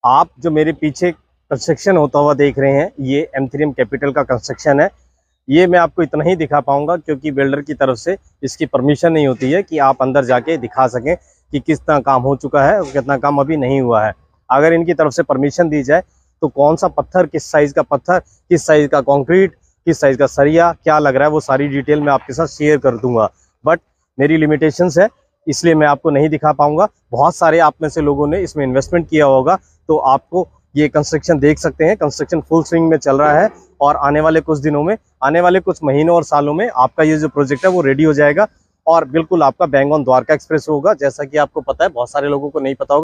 आप जो मेरे पीछे कंस्ट्रक्शन होता हुआ देख रहे हैं, ये M3M कैपिटल का कंस्ट्रक्शन है। ये मैं आपको इतना ही दिखा पाऊंगा क्योंकि बिल्डर की तरफ से इसकी परमिशन नहीं होती है कि आप अंदर जाके दिखा सकें कि कितना काम हो चुका है और कितना काम अभी नहीं हुआ है। अगर इनकी तरफ से परमिशन दी जाए तो कौन सा पत्थर, किस साइज़ का पत्थर, किस साइज़ का कंक्रीट, किस साइज़ का सरिया क्या लग रहा है, वो सारी डिटेल मैं आपके साथ शेयर कर दूंगा। बट मेरी लिमिटेशंस है, इसलिए मैं आपको नहीं दिखा पाऊंगा। बहुत सारे आप में से लोगों ने इसमें इन्वेस्टमेंट किया होगा, तो आपको ये कंस्ट्रक्शन देख सकते हैं। कंस्ट्रक्शन फुल स्विंग में चल रहा है और आने वाले कुछ दिनों में, आने वाले कुछ महीनों और सालों में आपका ये जो प्रोजेक्ट है वो रेडी हो जाएगा और बिल्कुल आपका बैंग ऑन द्वारका एक्सप्रेस होगा। जैसा कि आपको पता है, बहुत सारे लोगों को नहीं पता होगा।